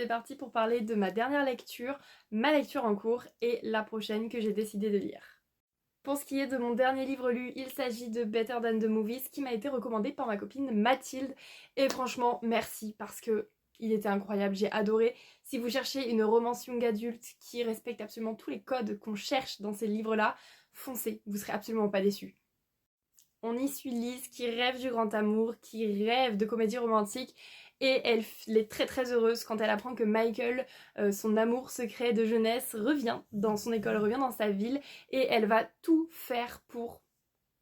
c'est parti pour parler de ma dernière lecture, ma lecture en cours et la prochaine que j'ai décidé de lire. Pour ce qui est de mon dernier livre lu, il s'agit de Better Than the Movies qui m'a été recommandé par ma copine Mathilde et franchement merci parce que il était incroyable, j'ai adoré. Si vous cherchez une romance young adulte qui respecte absolument tous les codes qu'on cherche dans ces livres-là, foncez, vous serez absolument pas déçus. On y suit Liz qui rêve du grand amour, qui rêve de comédie romantique et elle est très très heureuse quand elle apprend que Michael, son amour secret de jeunesse, revient dans son école, revient dans sa ville et elle va tout faire pour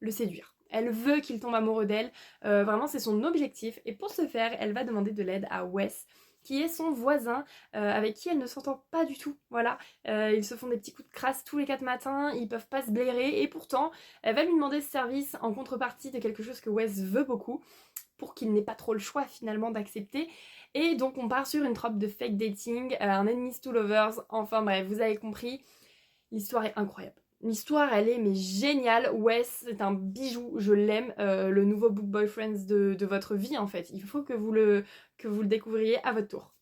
le séduire. Elle veut qu'il tombe amoureux d'elle, vraiment c'est son objectif et pour ce faire elle va demander de l'aide à Wes qui est son voisin avec qui elle ne s'entend pas du tout, voilà. Ils se font des petits coups de crasse tous les 4 matins, ils peuvent pas se blairer et pourtant elle va lui demander ce service en contrepartie de quelque chose que Wes veut beaucoup pour qu'il n'ait pas trop le choix finalement d'accepter. Et donc on part sur une trope de fake dating, un enemies to lovers, enfin bref, vous avez compris, l'histoire est incroyable. L'histoire, elle est mais géniale. Wes, c'est un bijou, je l'aime. Le nouveau book boyfriend de votre vie, en fait. Il faut que vous le découvriez à votre tour.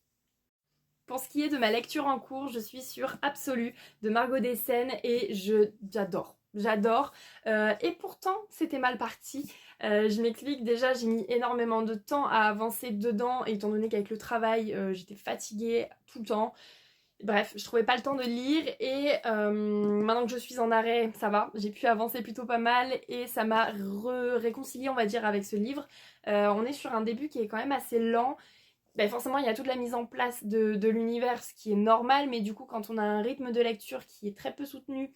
Pour ce qui est de ma lecture en cours, je suis sur Absolu de Margot Dessen et j'adore. J'adore. Et pourtant, c'était mal parti. Je m'explique, déjà, j'ai mis énormément de temps à avancer dedans, étant donné qu'avec le travail, j'étais fatiguée tout le temps. Bref, je trouvais pas le temps de lire et maintenant que je suis en arrêt, ça va, j'ai pu avancer plutôt pas mal et ça m'a réconciliée on va dire avec ce livre. On est sur un début qui est quand même assez lent. Ben forcément il y a toute la mise en place de l'univers, ce qui est normal, mais du coup quand on a un rythme de lecture qui est très peu soutenu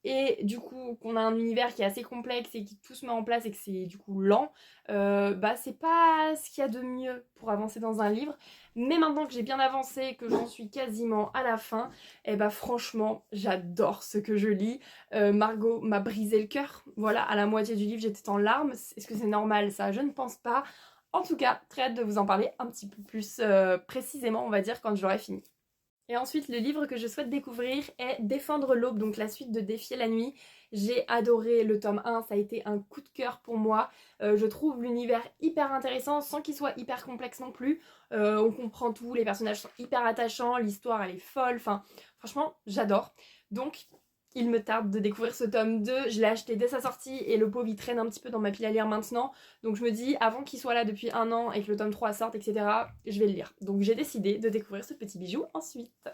et du coup qu'on a un univers qui est assez complexe et qui tout se met en place et que c'est du coup lent, bah c'est pas ce qu'il y a de mieux pour avancer dans un livre. Mais maintenant que j'ai bien avancé, que j'en suis quasiment à la fin, et bah franchement j'adore ce que je lis. Margot m'a brisé le cœur, voilà, à la moitié du livre j'étais en larmes. Est-ce que c'est normal ça? Je ne pense pas. En tout cas, très hâte de vous en parler un petit peu plus précisément on va dire quand j'aurai fini. Et ensuite, le livre que je souhaite découvrir est Défendre l'aube, donc la suite de Défier la nuit. J'ai adoré le tome 1, ça a été un coup de cœur pour moi. Je trouve l'univers hyper intéressant sans qu'il soit hyper complexe non plus. On comprend tout, les personnages sont hyper attachants, l'histoire elle est folle, enfin franchement j'adore. Donc il me tarde de découvrir ce tome 2, je l'ai acheté dès sa sortie et le pauvre il traîne un petit peu dans ma pile à lire maintenant. Donc je me dis, avant qu'il soit là depuis un an et que le tome 3 sorte, etc., je vais le lire. Donc j'ai décidé de découvrir ce petit bijou ensuite.